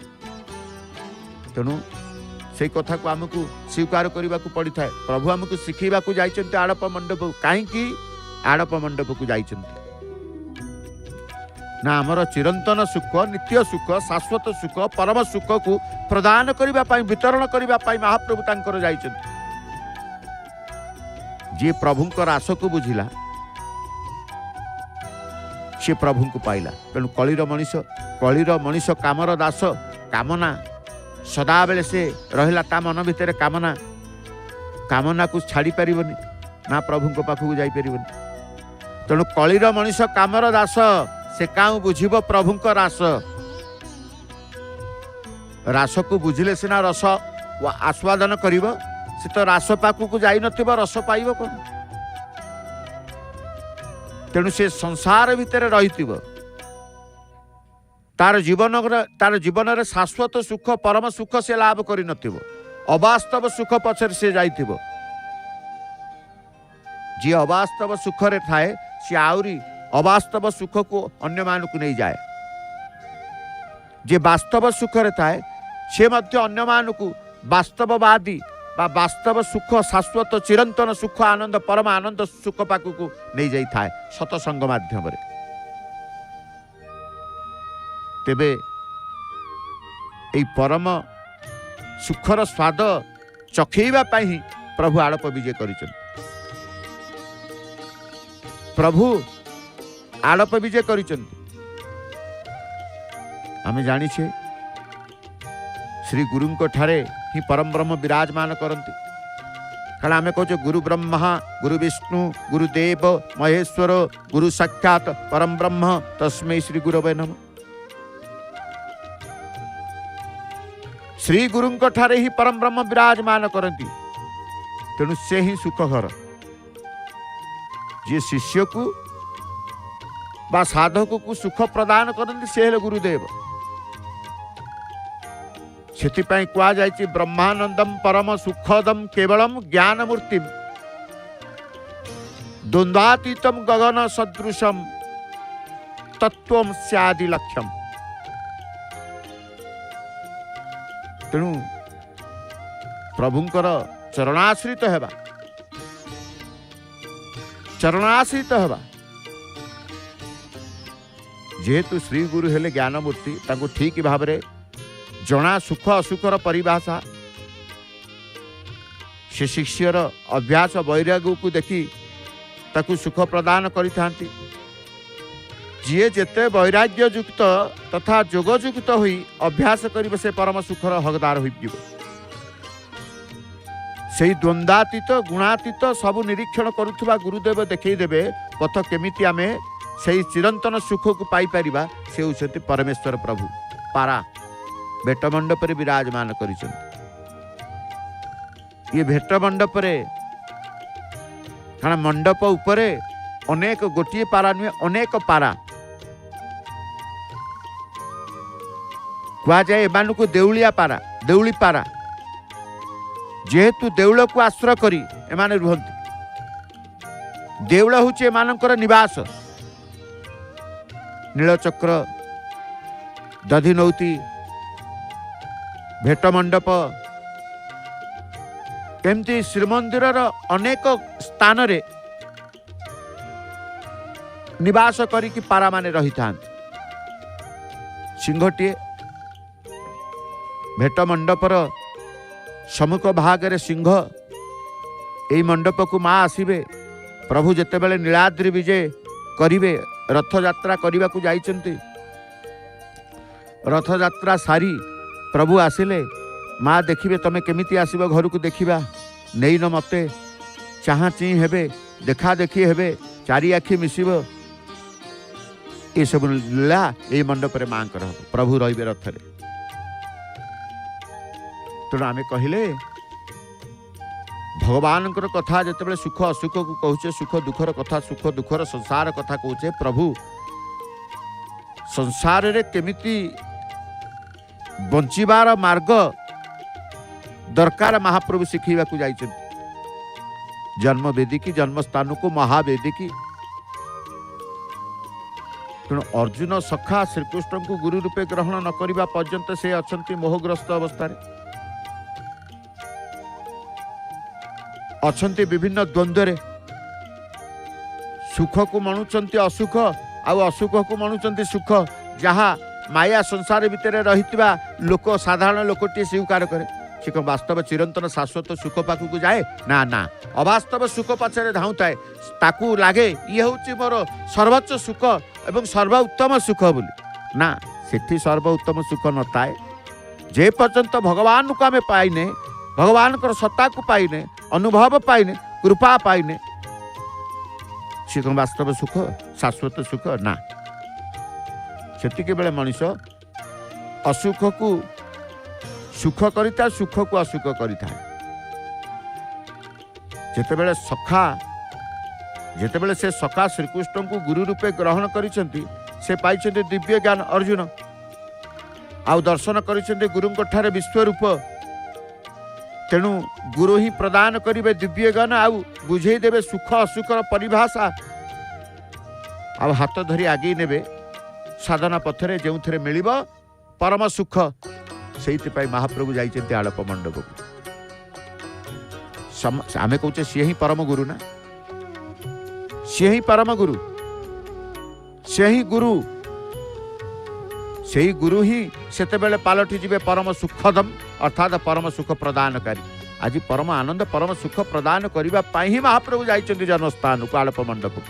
तेणु से कथा को आमको स्वीकार करने को पड़ी था। प्रभु आमको शिखेबा को जाइछन्ते आड़प मंडप कहीं आड़प मंडप को जाइछन्ते ना आमर चिरंतन सुख नित्य सुख शाश्वत सुख परम सुख को प्रदान करने पाई वितरण करने पाई महाप्रभु तांकर जाइछन्ते जे प्रभुंकर आस को बुझिला से प्रभु को पाइला। तेणु कलिर मनीष कामर दास कामना सदा बेले से रहिला ता मन भितर कामना कामना को छाड़ी पारिबनी ना प्रभु को पाखु जाई पारिबनी। तेणु कलिर मनीष कामर दास से काउ बुझिब प्रभुंक रास रास को बुझिले सिना रस आस्वादन करिब से तो रास पाखु को जाई नथिब रस पाइब कोन। तेणु से संसार भितर रहितिब तार जीवन रे शाश्वत सुख परम सुख से लाभ करि नथिब अवास्तव सुख पछर से जाइथिब जी अवास्तव सुख रे थाए से आउरी अवास्तव सुख को अन्य मान को नहीं जाए जे वास्तव सुख रे थाए से मध्य अन्य मान को वास्तववादी बा वास्तव सुख शाश्वत चिरंतन सुख आनंद परम आनंद सुख पाकु को नहीं जाई थाए सतसंग माध्यम रे। तेबे ए परम सुखर स्वाद चखेबा पाई प्रभु आड़प विजय करिछन। प्रभु आड़प विजय करिछन आमे जानी छे श्री गुरुंको ठारे ही परम ब्रह्म विराजमान करती कारण आमे कहछे गुरु ब्रह्मा गुरु विष्णु गुरुदेव महेश्वर गुरु साक्षात परम ब्रह्म तस्मै श्री गुरवे नमः। श्री गुरुंको ठारे ही परम ब्रह्म विराजमान करती तेणु से ही सुख घर जे शिष्य को बा साधक को सुख प्रदान करती से हेले गुरुदेव। सेथिपाई कुआ जायछि ब्रह्मानंदम परम सुखदम केवलम ज्ञान मूर्ति द्वंद्वातीतम गगन सदृशम तत्वम स्यादि लक्ष्यम। तेणु प्रभुंकर चरणाश्रित हेबा, चरणाश्रित हेबा। जेहेतु श्री गुरु हेले ज्ञानमूर्ति, तांको ठीक भाव रे जना सुख असुखर परिभाषा, से शिष्यर अभ्यास वैराग्य को देखी ताकू सुख प्रदान करिथांती। जीए जेते वैराग्य युक्त तथा जोगयुक्त होई अभ्यास करिबे से परम सुखर हकदार होई जिवो। से द्वंद्वातीत गुणातीत सबु निरीक्षण करुथुबा गुरुदेव देखई देबे पथ केमिति आमे से चिरंतन सुख को पाई परिबा। से होउछंती परमेश्वर प्रभु पारा भेट मंडप रे विराजमान करिछंती। ये भेट मंडप रे कारण मंडप उपरे अनेक गोटिए पारा नुहे अनेक पारा कह जाए। एमानकु देउलिया पारा, देउली पारा। जेहेतु देउल को आश्रय करी एमाने रुहंती, देउल होउचे एमानकर निवास। नीलचक्र, दधिनौती, भेट मंडप एमती श्रीमंदिर अनेक स्थान रे निवास करिकी पारा माने रही था। सिंहटीए भेट मंडपर सम्मुख भाग रे सिंह। एई मंडप को माँ आसीबे प्रभु जेते बेले नीलाद्रि विजय करिवे, रथ यात्रा करने को जाइछन्ति। रथ यात्रा सारी प्रभु आसिले, माँ देखिए तमें केमिति आसीब घर को देखा, नहीं न मते चाहा ची हेबे, देखा देखी हेबे, चारि आखि मिसिब। ये सब लीला ये मंडप रे माँ कर प्रभु रहिबे रथ रे। तेणु आमे कहिले भगवान कथा जिते सुख असुख को कहूचे, सुख दुखर कथा, सुख दुखर संसार कथा कहूचे, प्रभु संसार रे केमिति बंचिबार मार्ग दरकार महाप्रभु शिखैबा को जाइछन्ति। जन्म वेदिकी, जन्म स्थान को महावेदिकी। तेणु अर्जुन सखा श्रीकृष्ण को गुरु रूपे ग्रहण न करिबा पर्यंत से अछन्ति मोहग्रस्त अवस्था रे, अछन्ति विभिन्न द्वंद्व रे। सुख को मणुचंती असुख, आउ असुख को मणुचंती सुख। जहाँ माया संसार भितर रहितिबा लोक, साधारण लोकटी स्वीकार करे। से कौन वास्तव चिरंतन शाश्वत सुख पाखु को जाए? ना ना, अवास्तव सुख पछरे धाउताए। ताकू लागे ये होउची मोर सर्वोच्च सुख एवं सर्वोत्तम सुख बोली। ना, सेठी सर्वोत्तम सुख न थाए। जे पर्यंत भगवान को आमे पाइने, भगवान को सत्ता को पाइने, अनुभव पाइने, कृपा पाइने, से कौन वास्तव सुख शाश्वत सुख? ना। सेतिके बेले मनुष्य असुख को सुख करिता, सुख को असुख करिता। जेतेबेले से सखा श्रीकृष्ण को गुरु रूपे ग्रहण करिसेंती, से पाइछन्ते दिव्य ज्ञान अर्जुन। आउ दर्शन करिसेंते गुरुंक ठारे विश्वरूप। तेणु गुरु ही प्रदान करिवे दिव्य ज्ञान, आउ बुझेई देवे सुख असुखर परिभाषा। आउ हाथ धरी आगे नेबे साधना पथरे जो थे मिलिब परम सुख। से महाप्रभु जाइछन्ति आलप मंडप को। आमे कहूचे सी ही परम गुरु ना, सी ही परम गुरु, से ही गुरु, से ही गुरु ही सेते बेले पालटी जिवे परम सुखदम, अर्थात परम सुख प्रदानकारी। आज परम आनंद परम सुख प्रदान करने पाई ही महाप्रभु जाइछन्ति जन्मस्थान को, आलप मंडप को।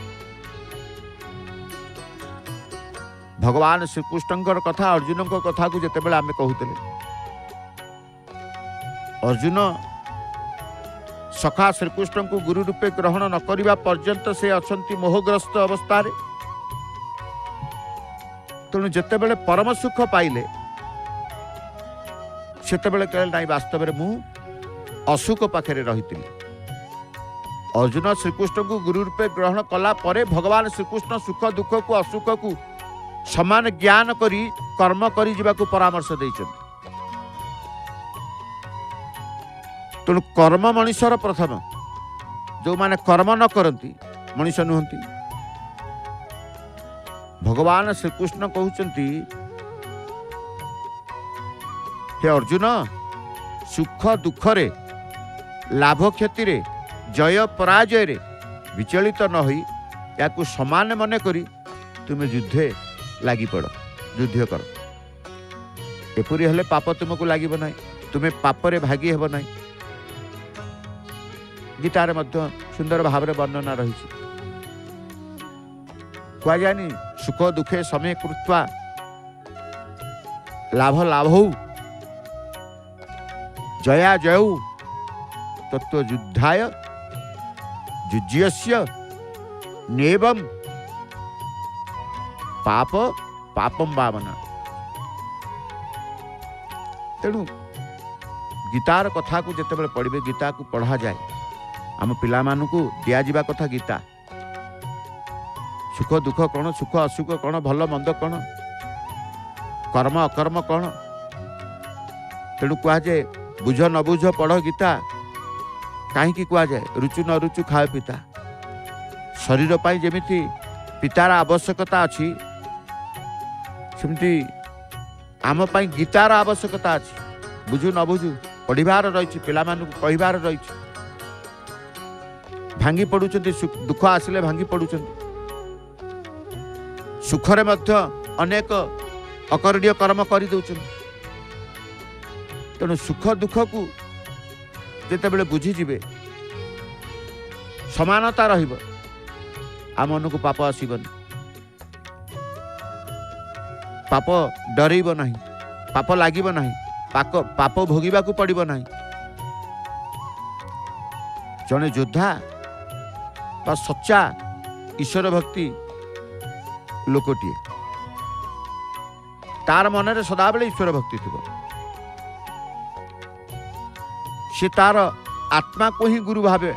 भगवान श्रीकृष्णଙ୍କର कथा, अर्जुनଙ୍କ कथा को जेतेबेले आमे कहूतले, अर्जुन सखा श्रीकृष्ण को गुरु रूपे ग्रहण न करिबा पर्यंत से अछन्ति मोहग्रस्त अवस्था रे। तेणु जेतेबेले परम सुख पाइले सेतेबेले कहले नाई वास्तव रे मु असुख पाखरे रहितिली। अर्जुन श्रीकृष्ण को गुरु रूपे ग्रहण कला परे भगवान श्रीकृष्ण सुख दुख को असुख को समान ज्ञान करी कर्म करी जीवा को परामर्श देइछन्ति। तेणु कर्म मनुष्यर प्रथम, जो माने कर्म न करती मनुष्य नुहंती। भगवान श्रीकृष्ण कहते हे अर्जुन सुख दुख रे लाभ क्षति रे जय पराजय रे विचलित न होई याकु समान मन करी तुम्हें युद्धे लगी पड़ युद्ध कर। एपरी हेले पाप तुमको लागिब नाही, तुम्हें पापरे भागी हेब नाही। गीतार मध्य सुंदर भाव वर्णना रही कहुनि सुख दुखे समय कृत्वा लाभ लाभौ जया जयौ तत्व युद्धाय युज्यस्य नेवम पाप पापम भावना। तेणु गीतार कथा को जिते पढ़े गीता को पढ़ा जाए आम पिला मानू दिया जिबा कथा गीता। सुख दुख कौन सुख असुख कौन भल मंद कौन कर्म अकर्म कौन। तेणु कहुए बुझ न बुझ पढ़ गीता कहीं कहुए रुचु न रुचु खाए पिता। शरीर पाई जेमिति पितार आवश्यकता अच्छी सेमती आम पाई गीतार आवश्यकता अच्छी। बुझु न बुझु पढ़ार रही पिला मानू कहबार रही भांगी पड़ुचंती दुख आसिले भांगी पड़ुचंती। सुखरे मध्य अनेक अकरणीय कर्म कर दउचंती। तेणु सुख दुख को जिते बुझीजे समानता रहिब आ मन को पाप आसबनी। पाप डरइब नहीं, पाप लागिब नहीं, पाप भोगिबा को पड़िब नहीं। जने योद्धा बा सच्चा ईश्वर भक्ति लोकटीए तार मन में सदाबले ईश्वर भक्ति थी। से तार आत्मा को ही गुरु भावे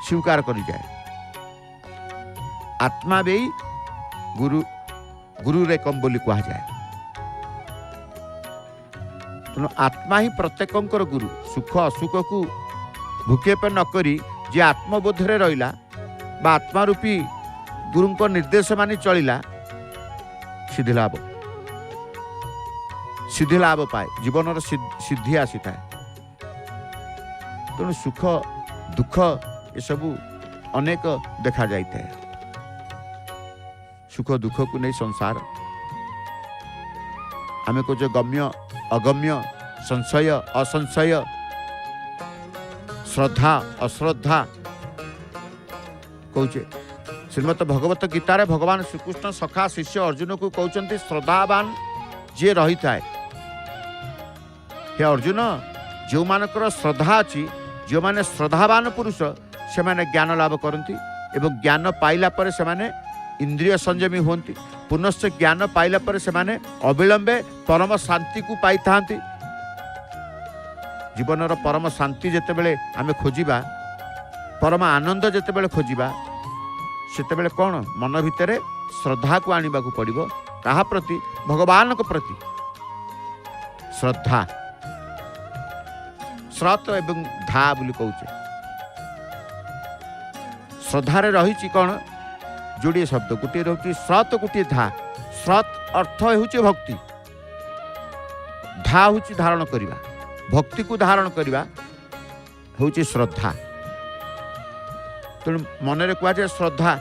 स्वीकार कर जाए। आत्मा भी गुरु गुरु रे कम बोली कहा जाए। तेणु आत्मा ही प्रत्येकंकर गुरु। सुख असुख को भूकेप न करी जे आत्मबोध रे रहिला बा आत्मा रूपी गुरु को निर्देश मानी चलिला सिद्धि लाभ पाए जीवन सिद्धि आसी थाए। तेणु सुख दुख ये सबू अनेक देखा जाए। सुख दुख को नहीं संसार आमे को जो गम्य अगम्य संशय असंशय श्रद्धा अश्रद्धा कौचे। श्रीमद भगवत गीतार भगवान श्रीकृष्ण सखा शिष्य अर्जुन को कहते श्रद्धावान जे रही थाए। हे अर्जुन जो मानकर श्रद्धा अच्छी जो माने श्रद्धावान पुरुष से माने ज्ञान लाभ करती एवं ज्ञान पाइला पर से माने इंद्रिय संयमी होती। पुनश्च ज्ञान पाइला पर से माने अविलंबे परम शांति को पाई थांती। जीवन परम शांति जितेबले आमे खोजिबा परम आनंद जितेबले खोजिबा सेतेबले कौन मन भितर श्रद्धा को आनिबा को पड़िबो। कहा प्रति भगवान को प्रति श्रद्धा श्रत एवं धा बोली कहूचे। श्रद्धारे रही कौन जोड़े शब्द गोटे रही श्रत गोटे धा। श्रत अर्थ होची भक्ति, धा होची धारण करिबा। भक्ति को धारण करिबा होची श्रद्धा। तेणु मनरे कहुए श्रद्धा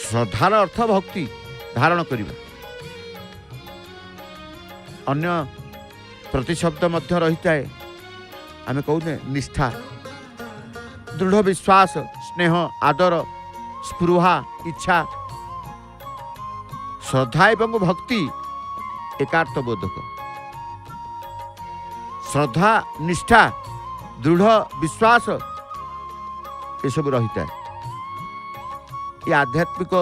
श्रद्धार अर्थ भक्ति धारण करिबा। अन्य प्रतिशब्द मध्य रही थाए आमे कहूने निष्ठा दृढ़ विश्वास स्नेह आदर स्पृहा इच्छा। श्रद्धा एवं भक्ति एकार्थ बोधक। श्रद्धा निष्ठा दृढ़ विश्वास ये सब रही है। ये आध्यात्मिक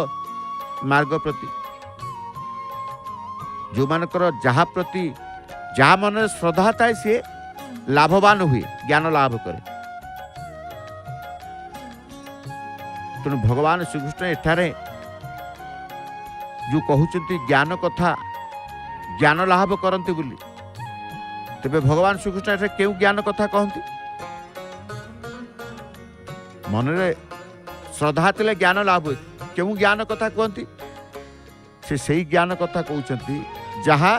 मार्ग प्रति जो मानकर जहा प्रति जहा मन श्रद्धा थाए सी लाभवान हुए ज्ञान लाभ करे। तेणु भगवान श्रीकृष्ण एठारे जो कहते ज्ञान कथा ज्ञान लाभ करते बोली तेबे भगवान श्रीकृष्ण एठारे क्यों ज्ञान कथा कहते। मनरे श्रद्धा थिले ज्ञान लाभ हुए। क्यों ज्ञान कथा कहती से सही ज्ञान कथा कहते जहाँ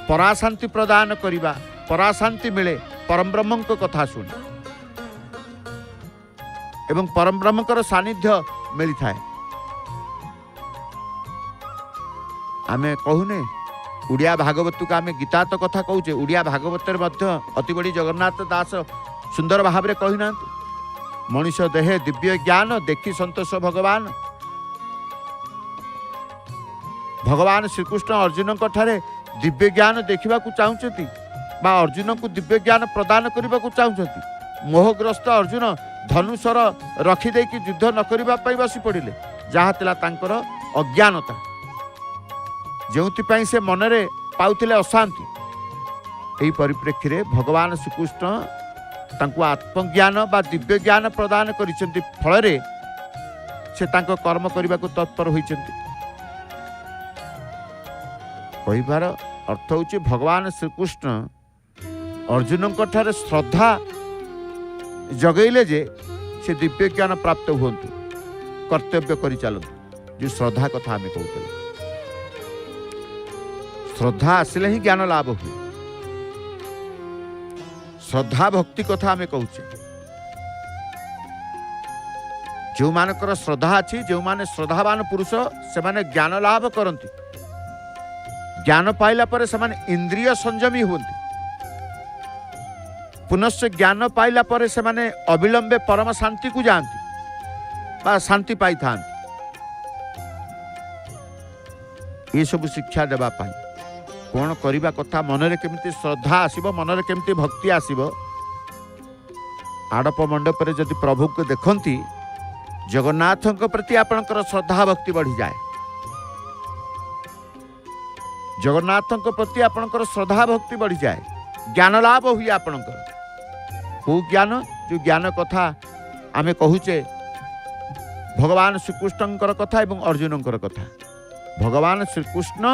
पराशांति प्रदान करिबा पराशांति मिले परम ब्रह्म को कथा शुण एवं परम ब्रह्म कर सानिध्य मिली थाए। आमे कहूने उड़िया भागवत को आमे गीता तो कथा कहूचे उड़िया भागवत अति बड़ी जगन्नाथ दास सुंदर भाव में कही ना मनीष देहे दिव्य ज्ञान देखी संतोष भगवान। भगवान श्रीकृष्ण अर्जुन ठारे दिव्य ज्ञान देखा चाहते बा अर्जुन को दिव्य ज्ञान प्रदान करने को चाहते। मोहग्रस्त अर्जुन धनुषर रखिदे कि युद्ध न करने बसी पड़े जहाँ तिला तांकर अज्ञानता जो से मनरे पाउथिले अशांति। यही परिप्रेक्षी रे भगवान श्रीकृष्ण तांको आत्मज्ञान बा दिव्य ज्ञान प्रदान करिसेंति फल से तांको कर्म करने को तत्पर होइसेंति। कहिबार अर्थ होची भगवान श्रीकृष्ण अर्जुन ठारे श्रद्धा जगैले जे से दिव्य ज्ञान प्राप्त हुंतु कर्तव्य करि चलतु। जो श्रद्धा कथा आमे कहते श्रद्धा आसिले ही ज्ञान लाभ हुए। श्रद्धा भक्ति कथा आमे कहूचे जो मानकर श्रद्धा अच्छी जो माने श्रद्धावान पुरुष से माने ज्ञान लाभ करती। ज्ञान पाइला पर से माने इंद्रिय संयमी होती। पुनश्च ज्ञान पाइला पर से माने अविलंबे परम शांति को जाती बा शांति पाई था। ये सब शिक्षा देवा पाई कौन करिबा कथा मनरे केमिति श्रद्धा आसीबो मनरे केमिति भक्ति आसीबो। आड़प मंडप रे जदि प्रभु को देखंती जगन्नाथ प्रति आपणकर श्रद्धा भक्ति बढ़ी जाए। जगन्नाथ प्रति आपणकर श्रद्धा भक्ति बढ़ी जाए ज्ञान लाभ हुए। आपणकर को ज्ञान जो ज्ञान कथा आमे कहूचे भगवान श्रीकृष्णकर कथा एवं अर्जुनकर कथा। भगवान श्रीकृष्ण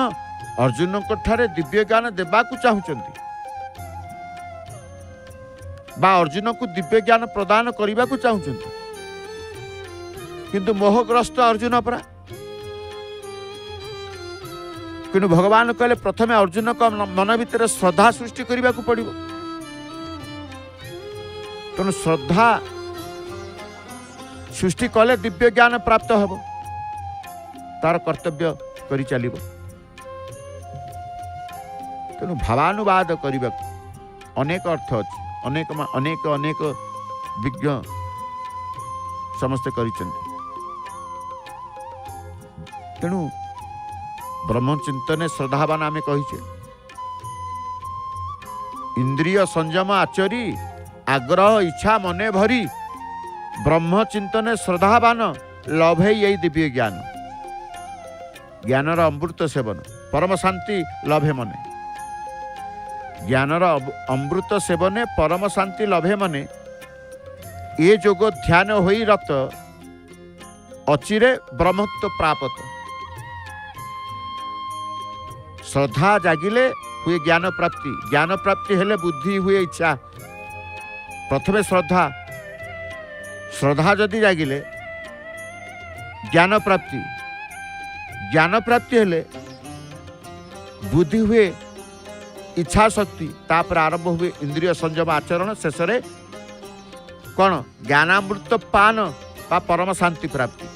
अर्जुन ठारे दिव्य ज्ञान देवा को चाहते बा अर्जुन को दिव्य ज्ञान प्रदान करने को चाहते किंतु मोहग्रस्त अर्जुन परा। किंतु भगवान कहले प्रथमे अर्जुन का मन भीतर श्रद्धा सृष्टि करने को पड़ो। तेणु श्रद्धा सृष्टि कले दिव्य ज्ञान प्राप्त हम तार कर्तव्य करि चलिबो। तेणु भावानुवाद करने अनेक अर्थ अच्छे अनेक अनेक अनेक विज्ञ समस्ते करिसेंति। तेणु ब्रह्मचिंतन श्रद्धावान आमे कहिछे इंद्रिय संयम आचरी आग्रह इच्छा मने भरी ब्रह्मचिंतन श्रद्धावान लभे यही दिव्य ज्ञान। ज्ञानर अमृत सेवन परम शांति लभे मने। ज्ञानर अमृत सेवने परम शांति लभे मने ये जोग ध्यान होई रत अचिरे ब्रह्मत्व प्राप्त। श्रद्धा जागिले हुए ज्ञान प्राप्ति। ज्ञान प्राप्ति हेले बुद्धि हुए इच्छा। प्रथमे श्रद्धा श्रद्धा जदि जागिले ज्ञान प्राप्ति। ज्ञान प्राप्ति हेले बुद्धि हुए इच्छा शक्ति तापर आरंभ हुए इंद्रिय संयम आचरण शेष रे कौन ज्ञानामृत पान बा परम शांति प्राप्ति।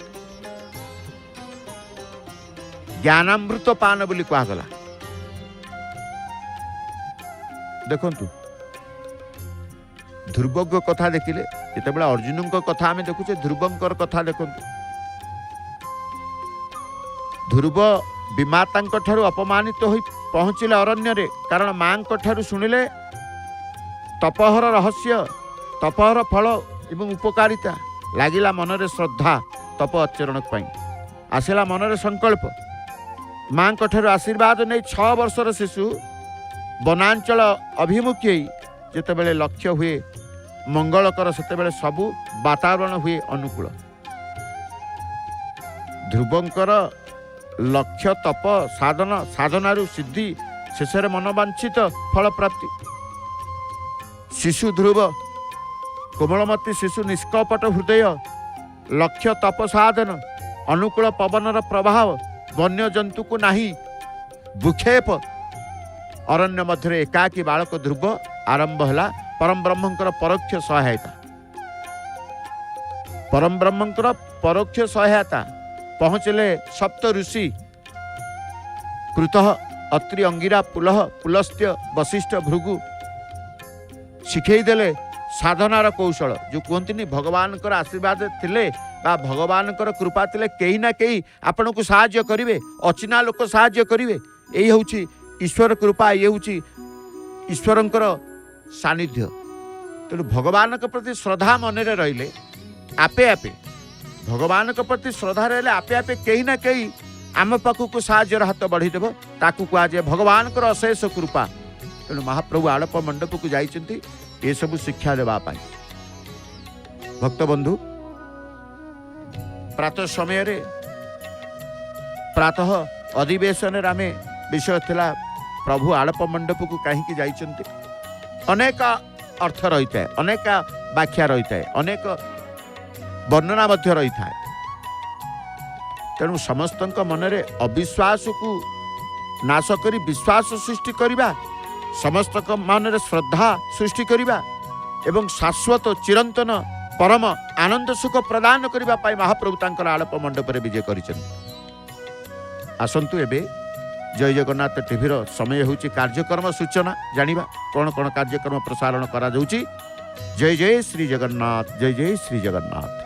ज्ञानामृत पान बोली कहगला। देखंतु ध्रुवज्ञ कथा देखिले जितेबाला अर्जुन कथा आम देखुचे ध्रुवंकर कथा देखंतु। ध्रुव विमाता ठारू अपमानित हो पहुँचले अरण्य रे कारण माँ ठारू शुणिले तपहर रहस्य तपहर फल एवं उपकारिता लागिला मनरे श्रद्धा तप आचरण पाई आसला मनरे संकल्प माँ ठारू आशीर्वाद नहीं 6 वर्षर शिशु वनांचल अभिमुखी जितेबले लक्ष्य हुए मंगलकर सेतेबले सबु वातावरण हुए अनुकूल। ध्रुवंकर लक्ष्य तप साधन साधनारू सिद्धि शेषे मनवांछित फल प्राप्ति। शिशु ध्रुव कोमलमती शिशु निष्कपट हृदय लक्ष्य तपसाधन अनुकूल पवनर प्रभाव वन्य जंतु को नाही भूक्षेप अरण्य मध्य एकाकी बालक ध्रुव आरंभ है परम ब्रह्मंकर परोक्ष सहायता। परम ब्रह्मंकर परोक्ष सहायता पहुँचले सप्त ऋषि कृत अत्रि अंगिरा पुलह पुलस्त्य वशिष्ठ भृगु शिखेदेले साधनार कौशल जो कहते भगवान आशीर्वाद थिले बा भगवान कृपा थिले कहीं ना कहीं आपण को साहाय्य करिवे अचिना लोक साहाय्य करिवे यही हूँ ईश्वर कृपा ये हूँ ईश्वरंकर सानिध्य। तेणु भगवान के प्रति श्रद्धा मन रहिले आपे आपे भगवान के प्रति श्रद्धा रहिले आपे आपे कहीं ना कहीं आम पाखक साहाय्यर हाथ बढ़ीदेव ताकू कहुए भगवान अशेष कृपा। तेणु महाप्रभु आड़प मंडप को जाइछन्ति ये सब शिक्षा देवा पाई। भक्त बंधु प्रातः समय रे प्रातः अधिवेशन आम विषय थिला प्रभु आड़प मंडप को कहीं जाइछन्ति अनेक अर्थ रही है अनेक व्याख्या रही है अनेक वर्णना मध्य रही है। तेणु समस्त मनरे अविश्वास को नाश करी विश्वास सृष्टि करिबा समस्त मनरे श्रद्धा सृष्टि करिबा एवं शाश्वत चिरंतन परम आनंद सुख प्रदान करिबा पाई महाप्रभु तांकर आड़प मंडप रे विजय करिसेन। आसंतु एबे जय जगन्नाथ टीवीर समय होची कार्यक्रम सूचना जानिबा कोन कोन कार्यक्रम प्रसारण करा जाउची। जय जय श्री जगन्नाथ जय जय श्री जगन्नाथ।